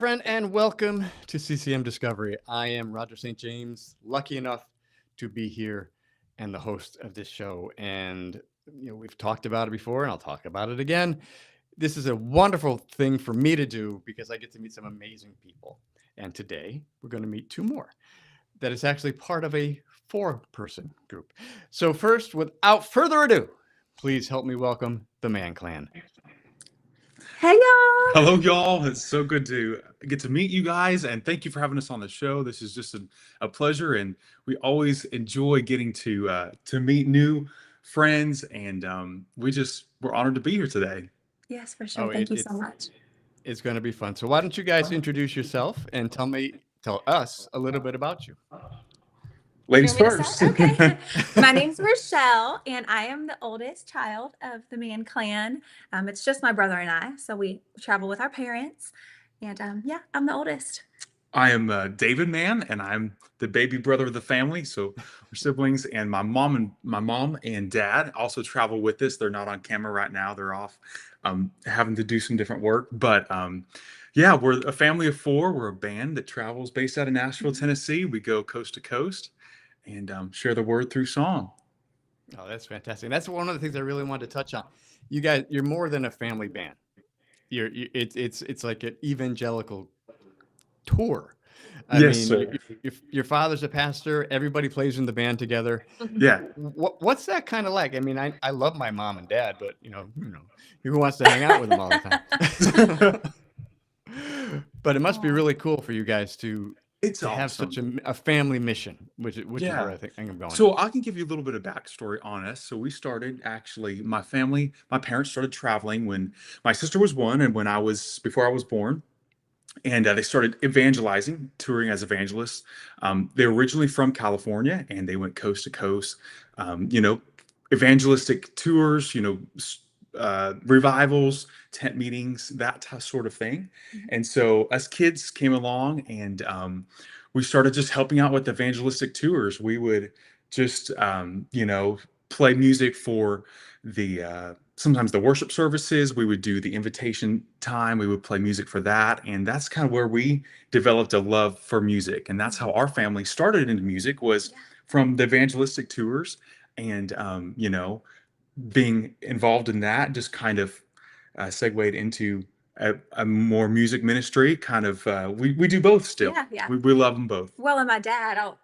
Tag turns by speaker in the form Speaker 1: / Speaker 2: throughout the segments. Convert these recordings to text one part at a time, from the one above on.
Speaker 1: Friend, and welcome to CCM Discovery. I am Roger St. James, lucky enough to be here and the host of this show. And we've talked about it before, and I'll talk about it again. This is a wonderful thing for me to do because I get to meet some amazing people. And today we're going to meet two more. That is actually part of a four-person group. So first, without further ado, please help me welcome the Man Clan.
Speaker 2: Hey y'all.
Speaker 3: Hello, y'all. It's so good to get to meet you guys, and thank you for having us on the show. This is just a pleasure, and we always enjoy getting to meet new friends, and we're honored to be here today.
Speaker 2: Yes, for sure.
Speaker 1: Oh,
Speaker 2: Thank you so much.
Speaker 1: it's going to be fun. So why don't you guys introduce yourself and tell us a little bit about you?
Speaker 2: You
Speaker 3: Ladies
Speaker 2: want me to start?
Speaker 3: first.
Speaker 2: Okay. My name's Rochelle, and I am the oldest child of the Mann clan. It's just my brother and I, so we travel with our parents. And yeah, I'm the oldest.
Speaker 3: I am David Mann, and I'm the baby brother of the family. So we're siblings, and my mom and dad also travel with us. They're not on camera right now; they're off having to do some different work. But yeah, we're a family of four. We're a band that travels based out of Nashville,
Speaker 2: Mhm.
Speaker 3: Tennessee. We go coast to coast and share the word through song.
Speaker 1: Oh, that's fantastic. And that's one of the things I really wanted to touch on. You guys, you're more than a family band. It's like an evangelical tour. I
Speaker 3: Yes,
Speaker 1: mean,
Speaker 3: sir.
Speaker 1: your father's a pastor. Everybody plays in the band together.
Speaker 2: Mhm.
Speaker 3: Yeah.
Speaker 1: What's that kind of like? I mean, I love my mom and dad, but who wants to hang out with them all the time? But it must be
Speaker 2: Aw.
Speaker 1: really cool for you guys
Speaker 3: It's
Speaker 1: to have such
Speaker 3: awesome.
Speaker 1: a family mission, which is where
Speaker 3: Yeah.
Speaker 1: I think I'm going
Speaker 3: So
Speaker 1: at.
Speaker 3: I can give you a little bit of backstory on us. So we started actually, my family, my parents started traveling when my sister was one, and before I was born, and they started evangelizing, touring as evangelists. They're originally from California, and they went coast to coast, you know, evangelistic tours, revivals, tent meetings, sort of thing.
Speaker 2: Mhm.
Speaker 3: And so us kids came along, and we started just helping out with evangelistic tours. We would just, play music for the sometimes the worship services. We would do the invitation time. We would play music for that, and that's kind of where we developed a love for music. And that's how
Speaker 2: Mhm.
Speaker 3: our family started into music, was
Speaker 2: Yeah.
Speaker 3: from the evangelistic tours. And being involved in that just kind of segued into a more music ministry kind of. We do both still.
Speaker 2: Yeah, yeah.
Speaker 3: We love them both.
Speaker 2: Well, and my dad, I'll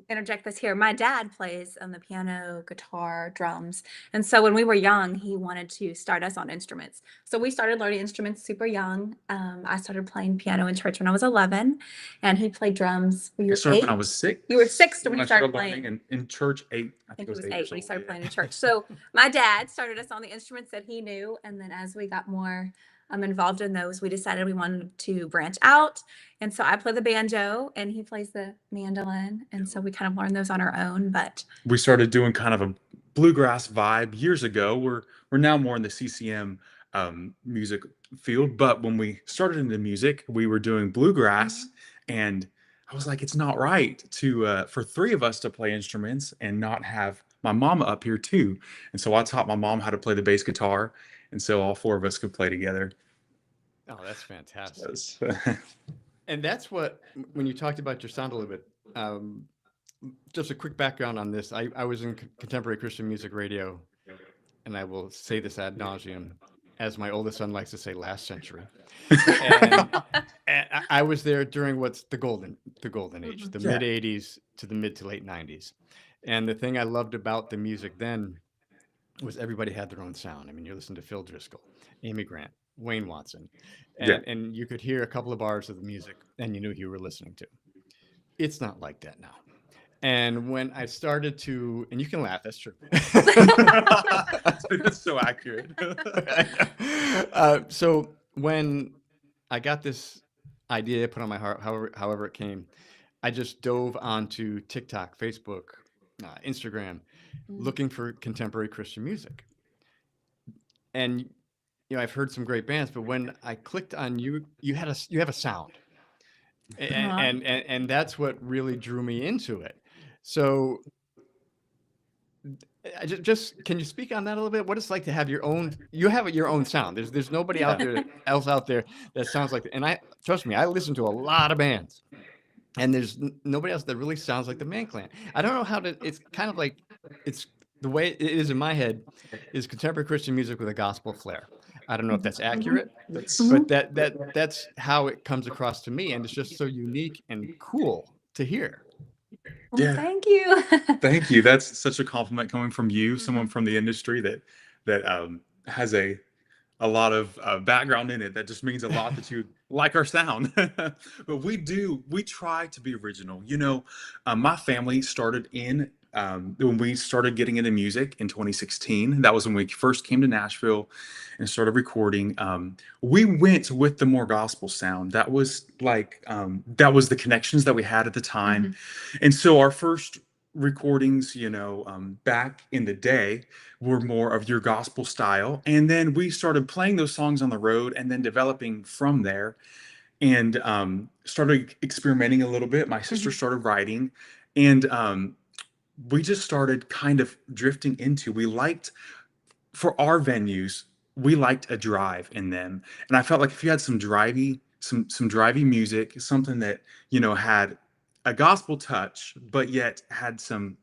Speaker 2: interject this here. My dad plays on the piano, guitar, drums. And so when we were young, he wanted to start us on instruments. So we started learning instruments super young. I started playing piano in church when I was 11, and he played drums when you
Speaker 3: I
Speaker 2: were
Speaker 3: started when I
Speaker 2: eight.
Speaker 3: was
Speaker 2: You were
Speaker 3: 6
Speaker 2: six when
Speaker 3: when
Speaker 2: you
Speaker 3: I
Speaker 2: started
Speaker 3: started learning,
Speaker 2: playing.
Speaker 3: and in church 8. I
Speaker 2: I
Speaker 3: think
Speaker 2: think
Speaker 3: I
Speaker 2: he
Speaker 3: was
Speaker 2: was
Speaker 3: 8
Speaker 2: eight
Speaker 3: years
Speaker 2: when he
Speaker 3: old.
Speaker 2: started
Speaker 3: Yeah.
Speaker 2: playing in church. So my dad started us on the instruments that he knew. And then as we got more involved in those, we decided we wanted to branch out. And so I play the banjo and he plays the mandolin. And so we kind of learned those on our own. But
Speaker 3: We started doing kind of a bluegrass vibe years ago. We're now more in the CCM music field, but when we started into music, we were doing bluegrass,
Speaker 2: Mhm.
Speaker 3: and I was like, it's not right to for three of us to play instruments and not have my mama up here too. And so I taught my mom how to play the bass guitar, and so all four of us could play together.
Speaker 1: Oh, that's fantastic.
Speaker 3: Yes.
Speaker 1: And that's what when you talked about your sound a little bit. Um, just a quick background on this. I was in contemporary Christian music radio, and I will say this ad nauseum, as my oldest son likes to say, last century. And, and I was there during what's the golden age,
Speaker 2: Mhm.
Speaker 1: the
Speaker 3: Yeah.
Speaker 1: mid '80s to the mid to late '90s. And the thing I loved about the music then was everybody had their own sound. I mean, you're listening to Phil Driscoll, Amy Grant, Wayne Watson,
Speaker 3: Yeah.
Speaker 1: and you could hear a couple of bars of the music, and you knew who you were listening to. It's not like that now. And when I started to, and you can laugh, that's true.
Speaker 3: That's so accurate.
Speaker 1: So when I got this idea put on my heart, however it came, I just dove onto TikTok, Facebook, Instagram,
Speaker 2: Mm.
Speaker 1: looking for contemporary Christian music. And I've heard some great bands, but when I clicked on you, you have a sound, and
Speaker 2: Aw.
Speaker 1: and that's what really drew me into it. So Just can you speak on that a little bit? What it's like to have your own, you have your own sound. There's nobody out
Speaker 3: Yeah.
Speaker 1: there else out there that sounds like, and I trust me, I listen to a lot of bands, and there's nobody else that really sounds like the Man Clan. I don't know how to. It's kind of like it's the way it is in my head is contemporary Christian music with a gospel flair. I don't know if that's
Speaker 2: Mhm.
Speaker 1: accurate,
Speaker 3: That's
Speaker 1: but
Speaker 2: Mhm.
Speaker 1: that's how it comes across to me, and it's just so unique and cool to hear.
Speaker 2: Well,
Speaker 3: yeah.
Speaker 2: thank you.
Speaker 3: Thank you. That's such a compliment coming from you, someone
Speaker 2: Mhm.
Speaker 3: from the industry that has a lot of background in it. That just means a lot that you like our sound. But we try to be original. My family started in when we started getting into music in 2016. That was when we first came to Nashville and started recording. We went with the more gospel sound. That was the connections that we had at the time,
Speaker 2: Mhm.
Speaker 3: and so our first recordings, back in the day were more of your gospel style. And then we started playing those songs on the road and then developing from there and started experimenting a little bit. My sister
Speaker 2: Mhm.
Speaker 3: started writing and we just started kind of drifting into, we liked for our venues, we liked a drive in them. And I felt like if you had some drivey music, something that, had a gospel touch, but yet had some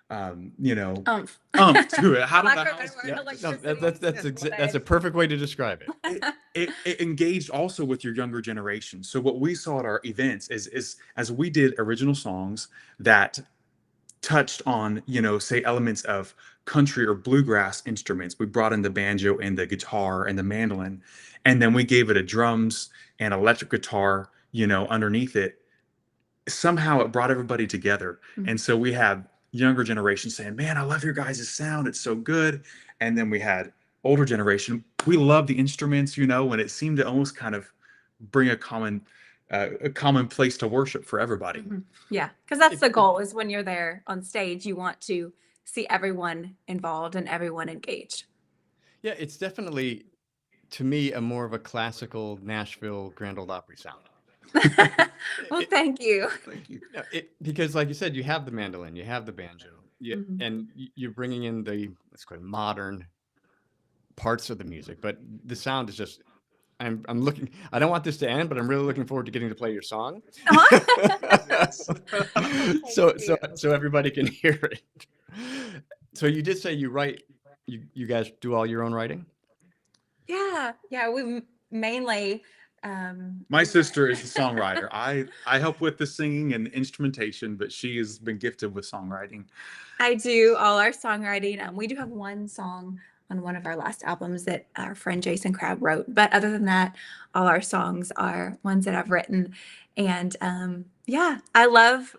Speaker 2: Umph.
Speaker 3: umph to it.
Speaker 2: For
Speaker 3: How did
Speaker 2: lack
Speaker 3: the
Speaker 2: of a better
Speaker 3: house
Speaker 2: word,
Speaker 1: Yeah, no,
Speaker 2: electricity.
Speaker 1: that's a perfect way to describe it.
Speaker 3: it engaged also with your younger generation. So what we saw at our events is as we did original songs that touched on, say elements of country or bluegrass instruments. We brought in the banjo and the guitar and the mandolin, and then we gave it a drums and electric guitar, underneath it. Somehow it brought everybody together. And
Speaker 2: Mhm.
Speaker 3: so we had younger generations saying, "Man, I love your guys' sound. It's so good." And then we had older generation. We love the instruments, and it seemed to almost kind of bring a common place to worship for everybody.
Speaker 2: Mhm. Yeah, because that's
Speaker 1: It,
Speaker 2: the
Speaker 1: it,
Speaker 2: goal is when you're there on stage, you want to see everyone involved and everyone engaged.
Speaker 1: yeah, it's definitely to me a more of a classical Nashville Grand Ole Opry sound.
Speaker 2: Well,
Speaker 1: It,
Speaker 2: thank you.
Speaker 3: Thank you.
Speaker 1: no, because like you said, you have the mandolin, you have the banjo,
Speaker 2: Mhm.
Speaker 1: and you're bringing in the, let's call it, modern parts of the music, but the sound is just. I'm looking. I don't want this to end, but I'm really looking forward to getting to play your song,
Speaker 3: Yes.
Speaker 2: Thank you.
Speaker 1: so everybody can hear it. So you did say you write. You guys do all your own writing.
Speaker 2: Yeah, yeah, mainly,
Speaker 3: My
Speaker 2: we
Speaker 3: sister is
Speaker 2: write.
Speaker 3: the songwriter. I help with the singing and instrumentation, but she has been gifted with songwriting.
Speaker 2: I do all our songwriting. We do have one song on one of our last albums that our friend Jason Crabb wrote, but other than that, all our songs are ones that I've written. And yeah, I love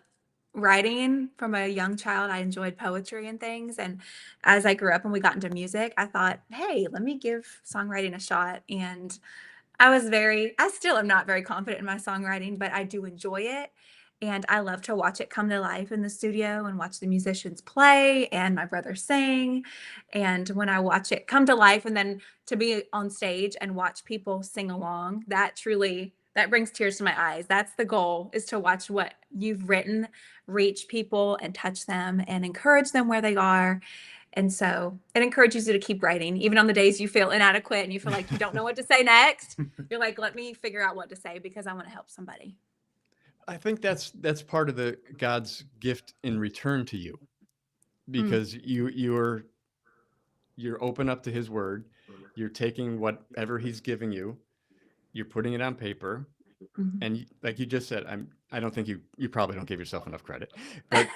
Speaker 2: writing from a young child. I enjoyed poetry and things. And as I grew up and we got into music, I thought, hey, let me give songwriting a shot. And I still am not very confident in my songwriting, but I do enjoy it. And I love to watch it come to life in the studio and watch the musicians play and my brother sing. And when I watch it come to life and then to be on stage and watch people sing along, that brings tears to my eyes. That's the goal, is to watch what you've written reach people and touch them and encourage them where they are. And so it encourages you to keep writing, even on the days you feel inadequate and you feel like you don't know what to say next. You're like, let me figure out what to say because I want to help somebody.
Speaker 1: I think that's part of the God's gift in return to you,
Speaker 2: Mm,
Speaker 1: because you're open up to His word. You're taking whatever He's giving you. You're putting it on paper,
Speaker 2: mhm.
Speaker 1: and like you just said, I don't think you probably don't give yourself enough credit, but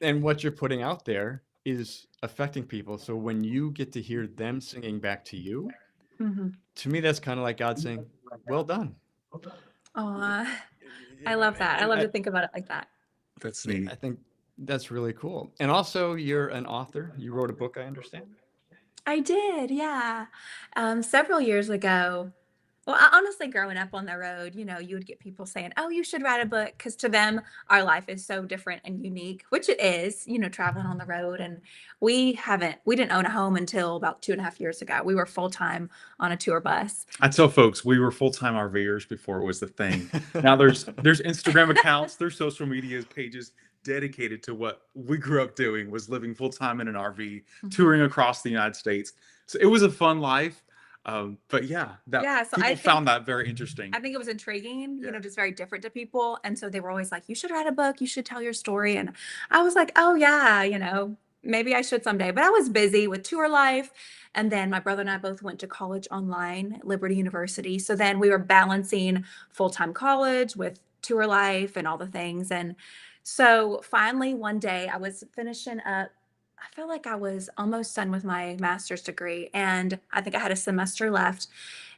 Speaker 1: and what you're putting out there is affecting people. So when you get to hear them singing back to you,
Speaker 2: Mhm.
Speaker 1: to me that's kind of like God saying, "Well done."
Speaker 2: Aw,
Speaker 1: You
Speaker 2: I
Speaker 1: know,
Speaker 2: love that. I love to think about it like that.
Speaker 3: That's
Speaker 1: yeah,
Speaker 3: neat.
Speaker 1: I think that's really cool. And also, you're an author. You wrote a book, I understand.
Speaker 2: I did, yeah. Several years ago, well, honestly, growing up on the road, you would get people saying, "Oh, you should write a book," because to them, our life is so different and unique, which it is, traveling on the road. And we didn't own a home until about 2.5 years ago. We were full time on a tour bus.
Speaker 3: I tell folks we were full-time RVers before it was the thing. Now there's Instagram accounts, there's social media pages. dedicated to what we grew up doing, was living full time in an RV,
Speaker 2: Mhm.
Speaker 3: touring across the United States. So it was a fun life. But yeah, that
Speaker 2: Yeah, so
Speaker 3: people found that very interesting.
Speaker 2: I think it was intriguing,
Speaker 3: Yeah.
Speaker 2: just very different to people. And so they were always like, you should write a book, you should tell your story. And I was like, oh, yeah, maybe I should someday. But I was busy with tour life. And then my brother and I both went to college online at Liberty University. So then we were balancing full time college with tour life and all the things. And so finally, one day I was finishing up. I feel like I was almost done with my master's degree, and I think I had a semester left.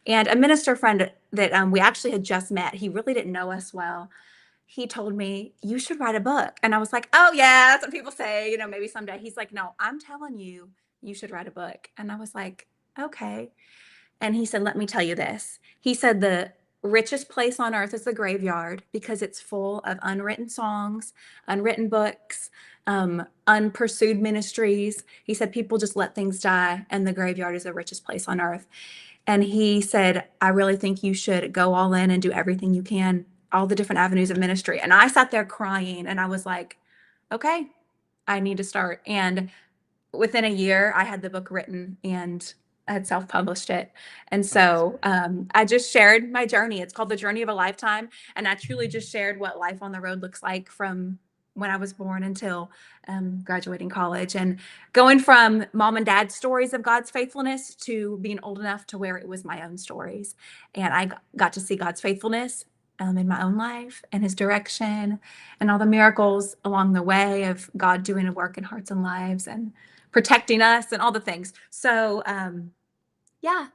Speaker 2: And a minister friend that we actually had just met, he really didn't know us well. He told me, you should write a book. And I was like, oh, yeah, that's what people say, maybe someday. He's like, no, I'm telling you, you should write a book. And I was like, okay. And he said, let me tell you this. He said, the richest place on earth is the graveyard because it's full of unwritten songs, unwritten books, unpursued ministries. He said, people just let things die, and the graveyard is the richest place on earth. And he said, I really think you should go all in and do everything you can, all the different avenues of ministry. And I sat there crying and I was like, okay, I need to start. And within a year, I had the book written and I had self-published it. And
Speaker 1: Oh, that's
Speaker 2: so I just shared my journey. It's called The Journey of a Lifetime. And I truly just shared what life on the road looks like from when I was born until graduating college, and going from mom and dad's stories of God's faithfulness to being old enough to where it was my own stories. And I got to see God's faithfulness in my own life and his direction and all the miracles along the way of God doing a work in hearts and lives and protecting us and all the things. So, yeah,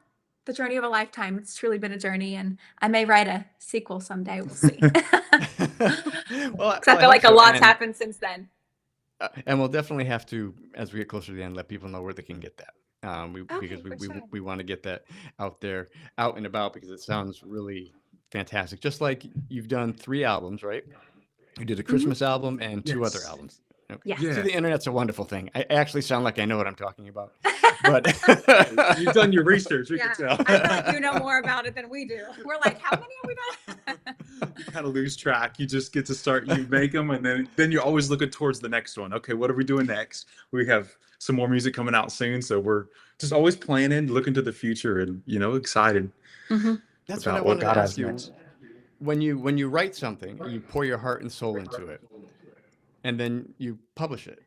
Speaker 2: the journey of a lifetime. It's truly been a journey, and I may write a sequel someday. We'll see.
Speaker 1: well,
Speaker 2: Because I
Speaker 1: well, I
Speaker 2: feel
Speaker 1: hope
Speaker 2: like a
Speaker 1: so.
Speaker 2: lot's happened since then.
Speaker 1: And we'll definitely have to, as we get closer to the end, let people know where they can get that. Because
Speaker 2: Okay, for sure.
Speaker 1: we want to get that out there, out and about, because it sounds really fantastic. Just like you've done 3 albums, right? You did a
Speaker 2: Hmm.
Speaker 1: Christmas album and 2 other
Speaker 3: Yes.
Speaker 1: albums. Okay.
Speaker 2: Yes.
Speaker 1: See,
Speaker 3: Yeah.
Speaker 1: the internet's a wonderful thing. I actually sound like I know what I'm talking about, but
Speaker 3: You've done your research, we can
Speaker 2: Yeah,
Speaker 3: tell.
Speaker 2: I feel like you know more about it than we do. We're like, how many are we done?
Speaker 3: You kind of lose track. You just get to start, you make them, and then you're always looking towards the next one. Okay, what are we doing next? We have some more music coming out soon, so we're just always planning, looking to the future, and excited
Speaker 2: Hmm.
Speaker 1: that's what I
Speaker 3: about what
Speaker 1: wanted to
Speaker 3: God
Speaker 1: ask
Speaker 3: has
Speaker 1: you.
Speaker 3: next.
Speaker 1: When you write something and you pour your heart and soul into it, and then you publish it,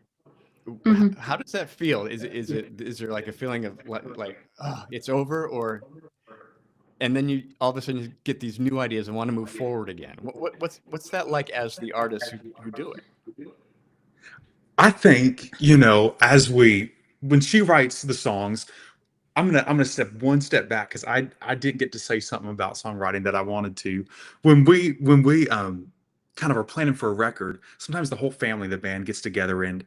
Speaker 2: Hmm.
Speaker 1: how does that feel? Is there like a feeling of like, oh, it's over, or and then you all of a sudden you get these new ideas and want to move forward again? What's that like as the artists who do it?
Speaker 3: I think, as when she writes the songs, I'm gonna step one step back because I did get to say something about songwriting that I wanted to. When we kind of are planning for a record, sometimes the whole family of the band gets together and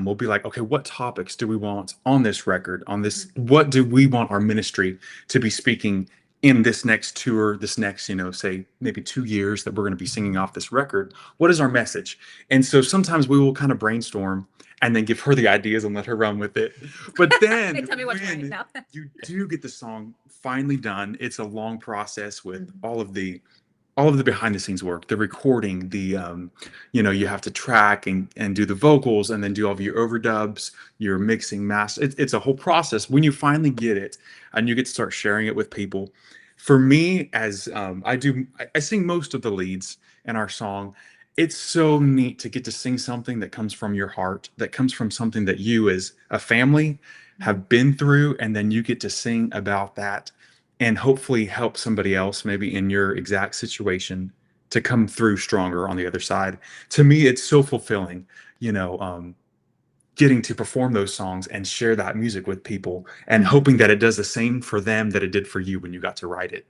Speaker 3: we'll be like, okay, what topics do we want on this record? On this, what do we want our ministry to be speaking in this next tour, this next, say maybe 2 years that we're going to be singing off this record? What is our message? And so sometimes we will kind of brainstorm and then give her the ideas and let her run with it. But
Speaker 2: Hey,
Speaker 3: then
Speaker 2: tell me what to write
Speaker 3: when
Speaker 2: now.
Speaker 3: you do get the song finally done, it's a long process with all of the behind the scenes work, the recording, you have to track and do the vocals and then do all of your overdubs, your mixing, master. It's a whole process. When you finally get it and you get to start sharing it with people, for me, as I sing most of the leads in our song. It's so neat to get to sing something that comes from your heart, that comes from something that you as a family have been through, and then you get to sing about that and hopefully help somebody else, maybe in your exact situation, to come through stronger on the other side. To me, it's so fulfilling, you know, um, getting to perform those songs and share that music with people and
Speaker 2: Mhm.
Speaker 3: hoping that it does the same for them that it did for you when you got to write it.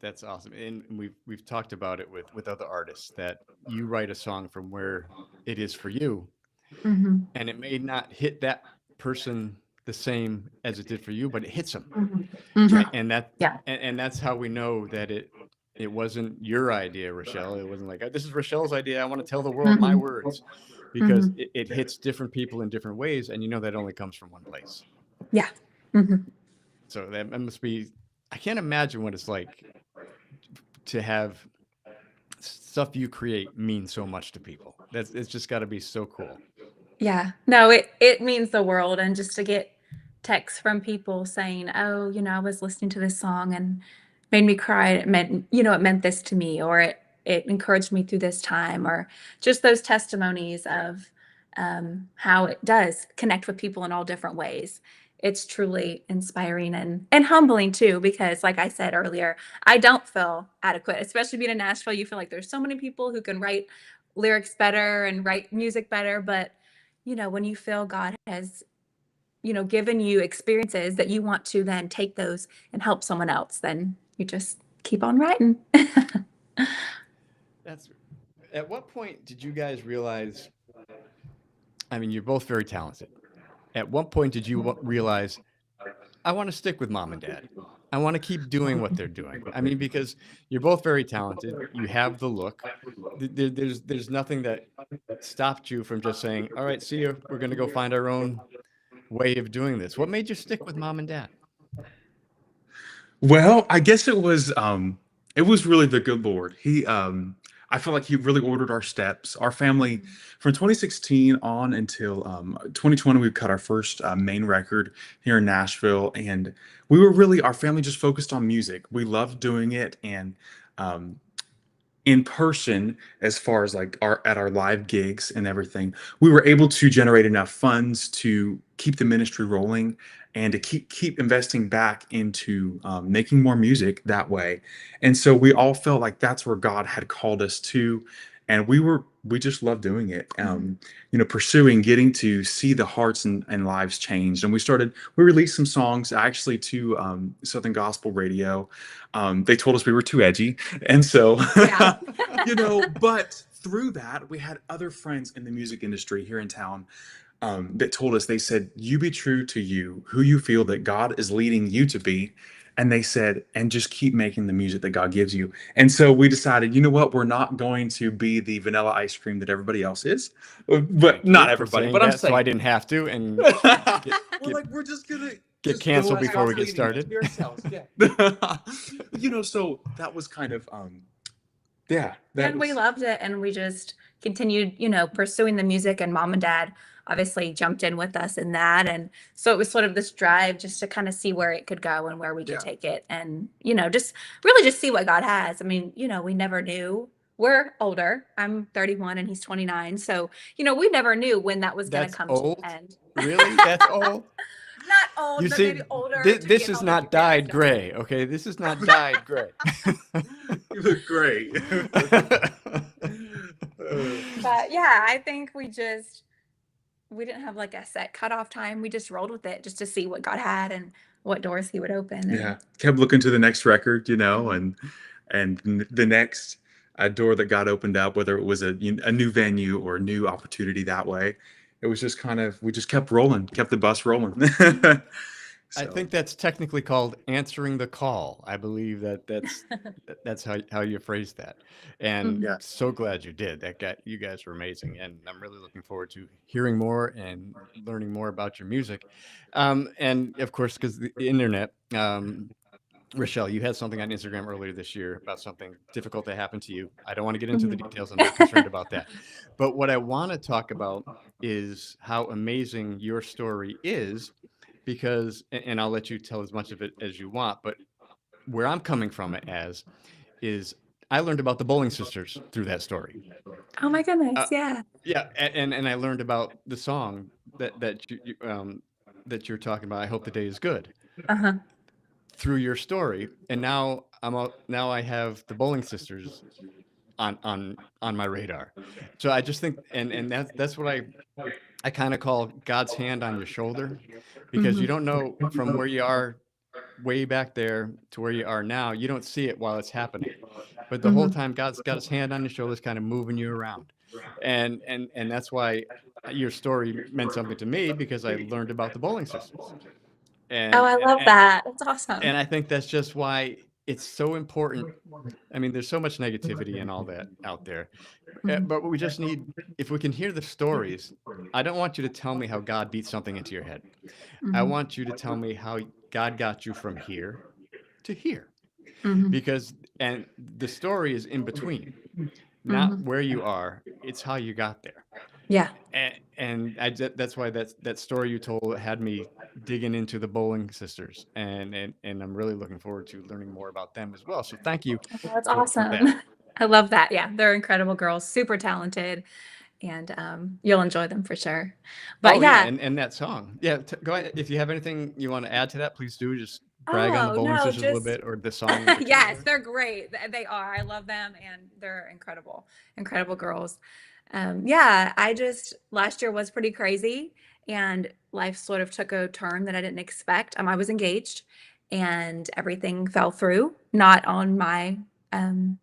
Speaker 1: That's awesome, and we've talked about it with other artists that you write a song from where it is for you,
Speaker 2: Mhm.
Speaker 1: and it may not hit that person the same as it did for you, but it hits them.
Speaker 2: Mhm. Mhm.
Speaker 1: And that
Speaker 2: Yeah.
Speaker 1: and that's how we know that it wasn't your idea, Rochelle. It wasn't like, "Oh, this is Rochelle's idea. I want to tell the world my
Speaker 2: Mhm.
Speaker 1: words," because
Speaker 2: Mhm.
Speaker 1: it hits different people in different ways, and you know that only comes from one place.
Speaker 2: Yeah. Mhm.
Speaker 1: So that must be. I can't imagine what it's like to have stuff you create means so much to people. That's it's just got to be so cool.
Speaker 2: Yeah. No, it means the world, and just to get texts from people saying, "Oh, I was listening to this song and made me cry. It meant, it meant this to me, or it encouraged me through this time," or just those testimonies of how it does connect with people in all different ways. It's truly inspiring and humbling too, because like I said earlier, I don't feel adequate, especially being in Nashville. You feel like there's so many people who can write lyrics better and write music better, but when you feel God has, given you experiences that you want to then take those and help someone else, then you just keep on writing.
Speaker 1: That's at what point did you guys realize? I mean, you're both very talented. At what point did you realize I want to stick with mom and dad? I want to keep doing what they're doing. I mean, because you're both very talented. You have the look. There's nothing that stopped you from just saying, "All right, see you. We're going to go find our own way of doing this." What made you stick with mom and dad?
Speaker 3: Well, I guess it was really the good Lord. I feel like he really ordered our steps. Our family from 2016 on until 2020, we cut our first main record here in Nashville, and we were really our family just focused on music. We loved doing it, and um, in person, as far as like our live gigs and everything, we were able to generate enough funds to keep the ministry rolling and to keep investing back into making more music that way. And so we all felt like that's where God had called us to, and we just love doing it.
Speaker 2: Mhm.
Speaker 3: Pursuing getting to see the hearts and lives changed. And we released some songs actually to Southern Gospel Radio. They told us we were too edgy, and so
Speaker 2: Yeah.
Speaker 3: but through that, we had other friends in the music industry here in town that told us, they said, you be true to you, who you feel that God is leading you to be. And they said, and just keep making the music that God gives you. And so we decided, you know what, we're not going to be the vanilla ice cream that everybody else is, but
Speaker 1: Thank you
Speaker 3: not
Speaker 1: for
Speaker 3: everybody,
Speaker 1: saying
Speaker 3: but I'm
Speaker 1: that, so I
Speaker 3: saying,
Speaker 1: didn't have to and
Speaker 3: we're
Speaker 1: get
Speaker 3: like, we're just gonna
Speaker 1: get
Speaker 3: just go
Speaker 1: canceled
Speaker 3: as
Speaker 1: before we
Speaker 3: God's
Speaker 1: get
Speaker 3: leading us,
Speaker 1: started.
Speaker 3: be ourselves. Yeah. So that was kind of, yeah, that
Speaker 2: And we
Speaker 3: was,
Speaker 2: loved it, and we just continued, pursuing the music, and mom and dad obviously jumped in with us in that. And so it was sort of this drive just to kind of see where it could go and where we could
Speaker 3: yeah.
Speaker 2: take it, and, just really just see what God has. I mean, we never knew. We're older. I'm 31 and he's 29. So, we never knew when that was going to
Speaker 1: That's
Speaker 2: come to an
Speaker 1: old?
Speaker 2: end.
Speaker 1: Really? That's old?
Speaker 2: Not
Speaker 1: You
Speaker 2: old, but maybe
Speaker 1: see,
Speaker 2: older to
Speaker 1: this
Speaker 2: get
Speaker 1: is
Speaker 2: home with your
Speaker 1: not
Speaker 2: parents.
Speaker 1: dyed
Speaker 2: No, I'm kidding.
Speaker 1: gray, okay? This is not dyed gray.
Speaker 3: You look great.
Speaker 2: But yeah, I think we didn't have like a set cutoff time. We just rolled with it just to see what God had and what doors he would open.
Speaker 3: Yeah,
Speaker 2: And
Speaker 3: kept looking to the next record,
Speaker 2: Mhm.
Speaker 3: and the next door that got opened up, whether it was a new venue or a new opportunity that way. It was just kind of we just kept rolling, kept the bus rolling.
Speaker 1: I
Speaker 3: So
Speaker 1: think that's technically called answering the call. I believe that's how you phrase that. And
Speaker 2: Mhm.
Speaker 3: yeah,
Speaker 1: so glad you did. You guys were amazing, and I'm really looking forward to hearing more and learning more about your music. And of course, because the internet, Rochelle, you had something on Instagram earlier this year about something difficult that happened to you. I don't want to get into the
Speaker 2: Mhm.
Speaker 1: details. I'm not concerned about that. But what I want to talk about is how amazing your story is because, and I'll let you tell as much of it as you want, but where I'm coming from it as is I learned about the Bowling Sisters through that story.
Speaker 2: Oh my
Speaker 1: Uh,
Speaker 2: goodness. Yeah.
Speaker 1: yeah, and I learned about the song that you're talking about. I hope the day is good
Speaker 2: Uh-huh.
Speaker 1: through your story, and now I have the Bowling Sisters on my radar. So I just think, and that's what I kind of call God's hand on your shoulder, because you
Speaker 2: Mhm.
Speaker 1: don't know from where you are way back there to where you are now. You don't see it while it's happening, but the whole
Speaker 2: Mhm.
Speaker 1: time God's got His hand on your shoulders, kind of moving you around, and that's why your story meant something to me because I learned about the Bowling Sisters,
Speaker 2: Oh,
Speaker 1: and
Speaker 2: I
Speaker 1: and
Speaker 2: love
Speaker 1: and,
Speaker 2: that. That's awesome.
Speaker 1: and I think that's just why it's so important. I mean, there's so much negativity and all that out there,
Speaker 2: Mhm.
Speaker 1: but we just need, if we can hear the stories. I don't want you to tell me how God beat something into your head. I
Speaker 2: Mhm.
Speaker 1: want you to tell me how God got you from here to here,
Speaker 2: Mhm.
Speaker 1: because and the story is in between. not
Speaker 2: Mhm.
Speaker 1: where you are. It's how you got there.
Speaker 2: Yeah.
Speaker 1: And that's why that story you told had me digging into the Bowling sisters, and I'm really looking forward to learning more about them as well. So thank you
Speaker 2: Oh, that's
Speaker 1: for
Speaker 2: awesome.
Speaker 1: that.
Speaker 2: I love that. Yeah, they're incredible girls, super talented, and you'll enjoy them for sure. But
Speaker 1: Oh yeah,
Speaker 2: yeah.
Speaker 1: and that song. Yeah, go ahead. If you have anything you want to add to that, please do. Just brag on the
Speaker 2: Oh,
Speaker 1: Bowling
Speaker 2: no,
Speaker 1: sisters a little
Speaker 2: just
Speaker 1: bit, or the song in
Speaker 2: yes,
Speaker 1: particular.
Speaker 2: they're great. They are. I love them and they're incredible. Incredible girls. Yeah, I just last year was pretty crazy and life sort of took a turn that I didn't expect. I was engaged and everything fell through, not on my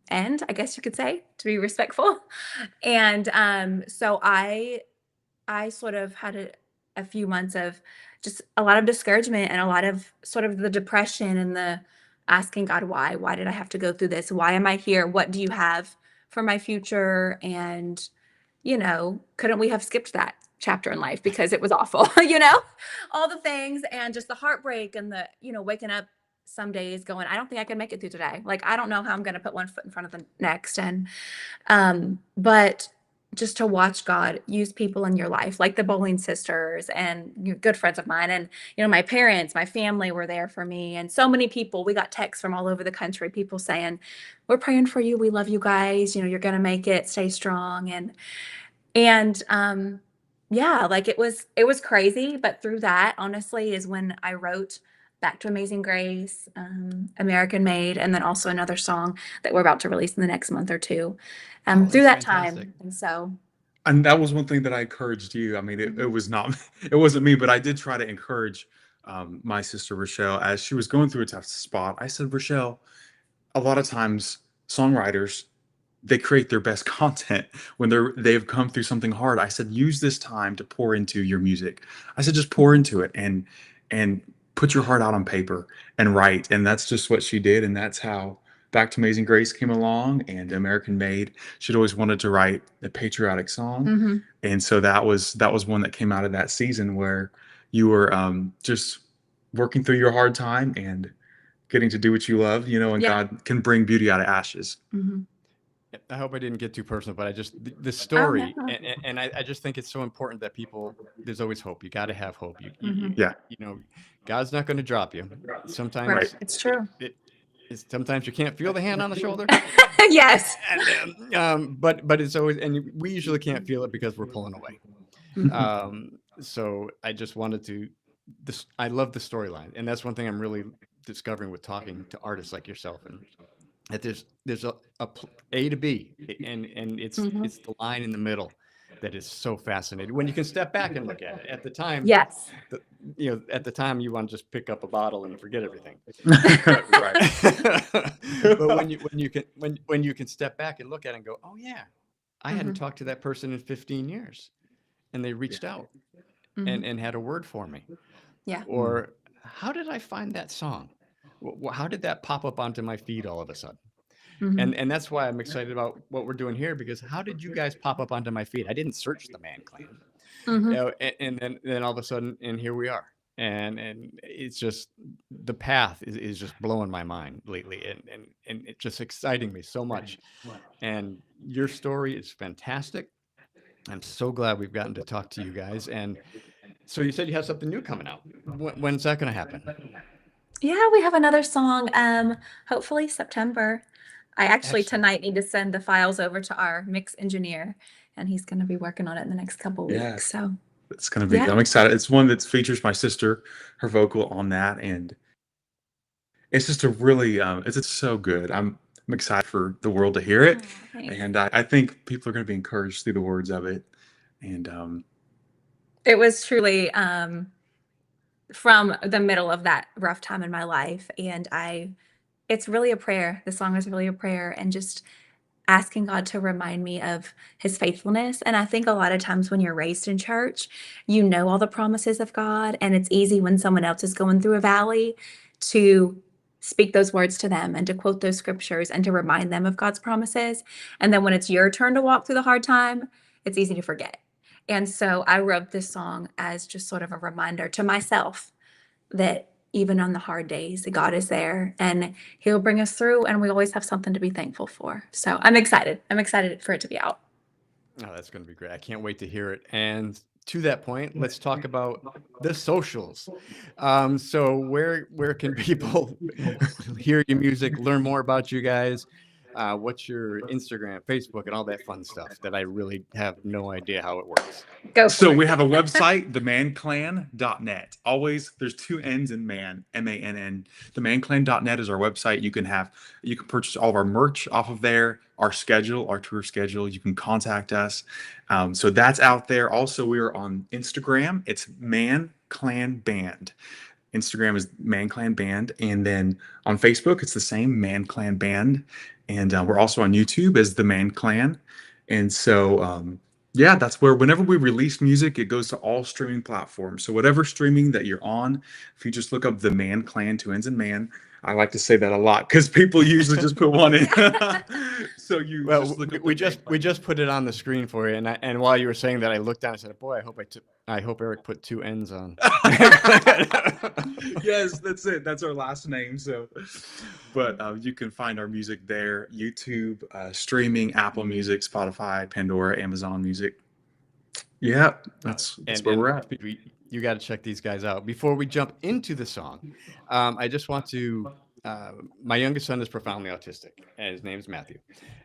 Speaker 2: end, I guess you could say, to be respectful. And so I sort of had a few months of just a lot of discouragement and a lot of sort of the depression and the asking God, why? Why did I have to go through this? Why am I here? What do you have for my future? And, couldn't we have skipped that chapter in life because it was awful, all the things and just the heartbreak and the, waking up some days going, I don't think I can make it through today. Like, I don't know how I'm going to put one foot in front of the next. And but just to watch God use people in your life, like the Bowling sisters and good friends of mine, and my parents, my family were there for me, and so many people. We got texts from all over the country, people saying, "We're praying for you. We love you guys. You're gonna make it. Stay strong." And yeah, like it was crazy, but through that, honestly, is when I wrote Back to Amazing Grace, American Made, and then also another song that we're about to release in the next month or two,
Speaker 1: Oh,
Speaker 2: through
Speaker 1: that's
Speaker 2: that
Speaker 1: fantastic.
Speaker 2: time. And so,
Speaker 3: And that was one thing that I encouraged you. I mean, it
Speaker 2: mhm,
Speaker 3: was not, it wasn't me, but I did try to encourage my sister Rochelle as she was going through a tough spot. I said, Rochelle, a lot of times songwriters, they create their best content when they've come through something hard. I said, use this time to pour into your music. I said, just pour into it and put your heart out on paper and write. And that's just what she did. And that's how Back to Amazing Grace came along and American Made. She'd always wanted to write a patriotic song.
Speaker 2: mhm,
Speaker 3: And so that was one that came out of that season where you were just working through your hard time and getting to do what you love, and
Speaker 2: yeah,
Speaker 3: God can bring beauty out of ashes.
Speaker 2: mhm.
Speaker 1: I hope I didn't get too personal, but I just the
Speaker 2: Oh
Speaker 1: story,
Speaker 2: no,
Speaker 1: and I just think it's so important that people. There's always hope. You got to have hope.
Speaker 2: mhm.
Speaker 3: Yeah,
Speaker 1: You know, God's not going to drop you.
Speaker 2: Right,
Speaker 3: right.
Speaker 1: Sometimes
Speaker 2: it's true.
Speaker 1: sometimes you can't feel the hand on the shoulder,
Speaker 2: Yes.
Speaker 1: and but it's always, and we usually can't feel it because we're pulling away.
Speaker 2: Mhm,
Speaker 1: So I just wanted to. This I love the storyline, and that's one thing I'm really discovering with talking to artists like yourself, and that there's A to B, and
Speaker 2: mhm.
Speaker 1: it's the line in the middle that is so fascinating when you can step back and look at it. At the time,
Speaker 2: Yes.
Speaker 1: the, at the time you want to just pick up a bottle and forget everything. But
Speaker 3: Right.
Speaker 1: but when you can step back and look at it and go, oh yeah, I hadn't
Speaker 2: Mhm,
Speaker 1: talked to that person in 15 years, and they
Speaker 3: Yeah.
Speaker 1: reached out
Speaker 2: mhm.
Speaker 1: and had a word for me.
Speaker 2: Yeah.
Speaker 3: Mm.
Speaker 1: Or how did I find that song? How did that pop up onto my feed all of a sudden?
Speaker 2: Mhm,
Speaker 1: And that's why I'm excited about what we're doing here, because how did you guys pop up onto my feed? I didn't search the Man Clan,
Speaker 2: mhm.
Speaker 1: and then all of a sudden, and here we are. And it's just the path is just blowing my mind lately, and it's just exciting me so much. And your story is fantastic. I'm so glad we've gotten to talk to you guys. And so you said you have something new coming out. When's that going to happen?
Speaker 2: Yeah, we have another song, hopefully September. I actually
Speaker 1: Excellent.
Speaker 2: tonight need to send the files over to our mix engineer, and he's gonna be working on it in the next couple
Speaker 3: Yeah,
Speaker 2: weeks. So,
Speaker 3: it's gonna be.
Speaker 2: yeah.
Speaker 3: I'm excited. It's one that features my sister, her vocal on that, and it's just a really. It's so good. I'm excited for the world to hear it,
Speaker 2: Aw, thanks.
Speaker 3: and I think people are going to be encouraged through the words of it. And
Speaker 2: It was truly, from the middle of that rough time in my life, and I it's really a prayer. The song is really a prayer, and just asking God to remind me of his faithfulness. And I think a lot of times when you're raised in church, you know all the promises of God. And it's easy when someone else is going through a valley to speak those words to them and to quote those scriptures and to remind them of God's promises. And then when it's your turn to walk through the hard time, it's easy to forget. And so I wrote this song as just sort of a reminder to myself that even on the hard days, God is there and He'll bring us through, and we always have something to be thankful for. So I'm excited. I'm excited for it to be out.
Speaker 1: Oh, that's going to be great. I can't wait to hear it. And to that point, let's talk about the socials. So where can people hear your music, learn more about you guys? What's your Instagram, Facebook, and all that fun stuff that I really have no idea how it works?
Speaker 2: Go
Speaker 3: So
Speaker 2: for
Speaker 3: we
Speaker 2: it.
Speaker 3: have a website, themannclan.net. Always there's two N's in man, M-A-N-N. Themannclan.net is our website. You can purchase all of our merch off of there, our schedule, our tour schedule. You can contact us. So that's out there. Also, we are on Instagram. It's Man Clan Band. Instagram is Man Clan Band, and then on Facebook it's the same Man Clan Band, and we're also on YouTube as the Man Clan, and so yeah, that's where whenever we release music, it goes to all streaming platforms. So whatever streaming that you're on, if you just look up the Man Clan, two N's in Man. I like to say that a lot because people usually just put one in. So you
Speaker 1: Well,
Speaker 3: just look up
Speaker 1: we
Speaker 3: the Man
Speaker 1: just we
Speaker 3: Clan.
Speaker 1: just put it on the screen for you, and while you were saying that, I looked down and said, "Boy, I hope Eric put two N's on."
Speaker 3: Yes, that's it. That's our last name. So, but you can find our music there: YouTube, streaming, Apple Music, Spotify, Pandora, Amazon Music. Yeah, that's where
Speaker 1: And
Speaker 3: we're at.
Speaker 1: you got to check these guys out. Before we jump into the song, I just want to. My youngest son is profoundly autistic, and his name is Matthew,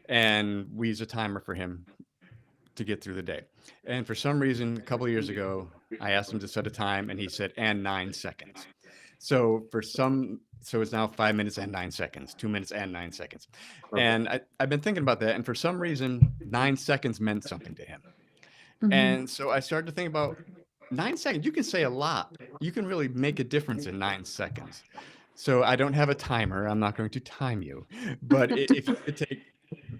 Speaker 1: and we use a timer for him to get through the day. And for some reason, a couple of years ago, I asked him to set a time, and he said, "And 9 seconds." So it's now 5 minutes and 9 seconds, 2 minutes and 9 seconds, and I've been thinking about that. And for some reason, 9 seconds meant something to him.
Speaker 2: Mhm.
Speaker 1: And so I started to think about 9 seconds. You can say a lot. You can really make a difference in 9 seconds. So I don't have a timer. I'm not going to time you. But if you could take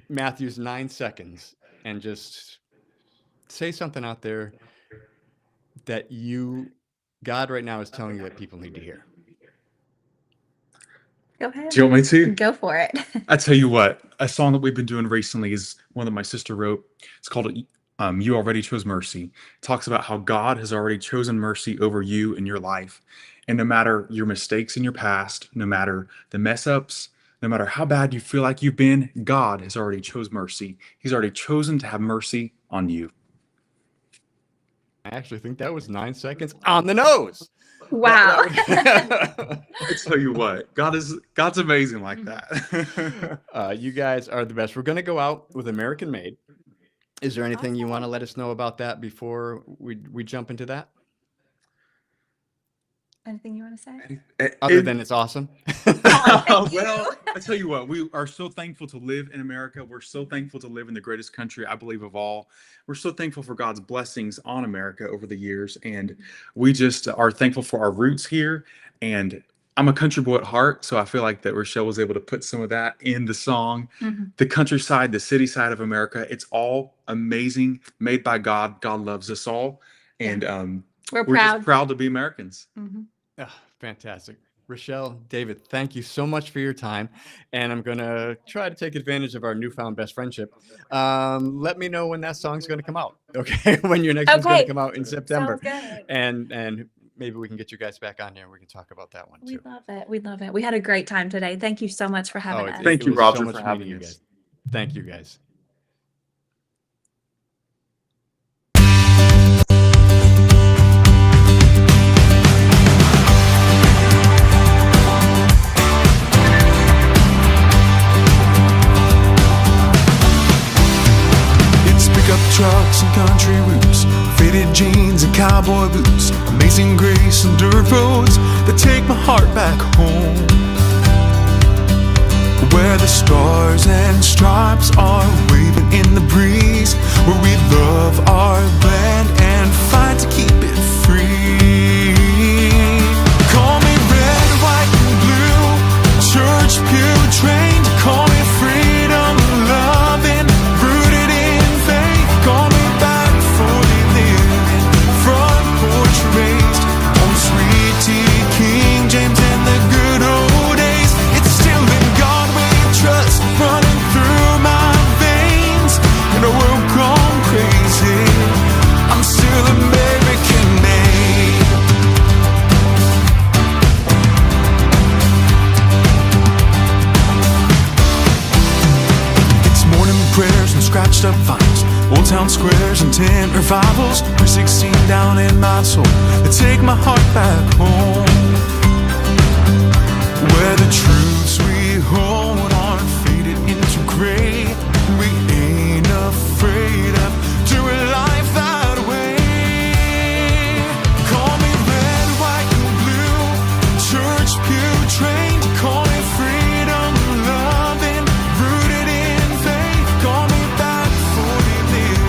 Speaker 1: Matthew's 9 seconds and just say something out there that God right now is telling you that people need to hear.
Speaker 2: Go ahead.
Speaker 3: Do you want me to?
Speaker 2: Go for it.
Speaker 3: I tell you what, a song that we've been doing recently is one that my sister wrote. It's called "You Already Chose Mercy." It talks about how God has already chosen mercy over you in your life, and no matter your mistakes in your past, no matter the mess ups, no matter how bad you feel like you've been, God has already chose mercy. He's already chosen to have mercy on you.
Speaker 1: I actually think that was 9 seconds on the nose.
Speaker 2: Wow.
Speaker 3: I tell you what, God's amazing like that.
Speaker 1: You guys are the best. We're going to go out with American Made. Is there anything you want to
Speaker 2: Awesome.
Speaker 1: let us know about that before we jump into that?
Speaker 2: Anything you want to say?
Speaker 1: Other than it's awesome.
Speaker 2: Oh, thank you.
Speaker 3: Well, I tell you what, we are so thankful to live in America. We're so thankful to live in the greatest country, I believe, of all. We're so thankful for God's blessings on America over the years. And we just are thankful for our roots here. And I'm a country boy at heart. So I feel like that Rochelle was able to put some of that in the song.
Speaker 2: Mhm.
Speaker 3: The countryside, the city side of America, it's all amazing, made by God. God loves us all. And
Speaker 2: We're
Speaker 3: we're just
Speaker 2: proud.
Speaker 3: proud to be Americans.
Speaker 2: Mhm.
Speaker 1: Fantastic. Rochelle, David, thank you so much for your time. And I'm going to try to take advantage of our newfound best friendship. Let me know when that song's going to come out. Okay. When your next one's going to
Speaker 2: Okay.
Speaker 1: come out in September.
Speaker 2: Sounds good.
Speaker 1: And maybe we can get you guys back on here and we can talk about that one
Speaker 2: We
Speaker 1: too.
Speaker 2: love it. We love it. We had a great time today. Thank you so much for having us.
Speaker 3: Thank
Speaker 1: It
Speaker 3: you,
Speaker 1: was so
Speaker 3: Roger,
Speaker 1: much
Speaker 3: for
Speaker 1: meeting
Speaker 3: having
Speaker 1: you
Speaker 3: us.
Speaker 1: guys. Thank you guys.
Speaker 4: It's pickup trucks and country roots, faded jeans and cowboy boots, amazing grace and dirt roads that take my heart back home, where the stars and stripes are waving in the breeze, where we love our land and fight to keep it free. Call me red, white, and blue, church pew trained. Call me freedom loving, rooted in faith. Call me back for the living, front porch raised on sweet tea, King James and the good old days. It's still in God we trust, running through my veins. prayers and scratched up vines, old town squares and tent revivals. We're 16 down in my soul to take my heart back home, where the truths we hold aren't faded into gray. We ain't afraid of doing life that way. Call me red, white, and blue, church pew trained. Call me freedom loving, rooted in faith. Call me back for living,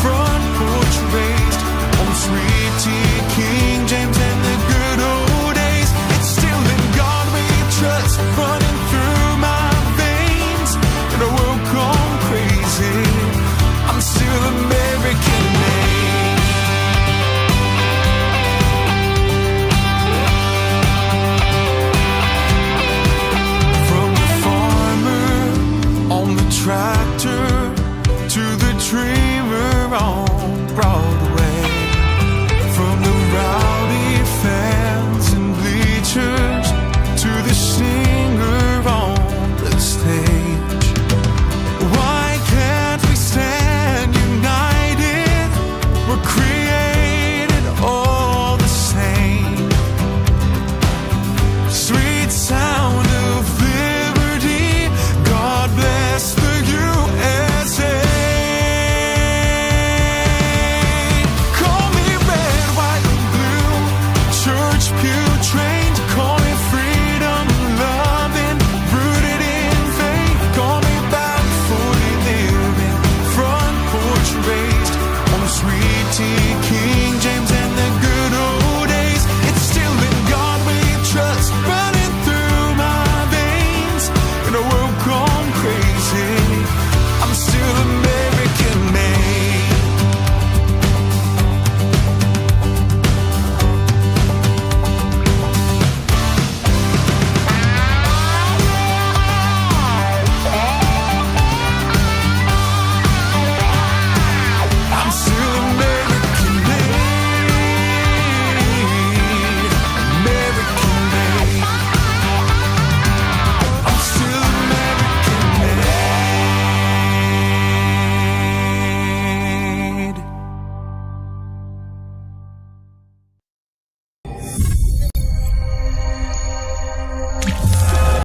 Speaker 4: front porch raised on sweet tea, King James, and the good old days. It's still in God we trust, running through my veins. In a world gone crazy, I'm still American made. From the farmer on the tractor to the dreamer on broad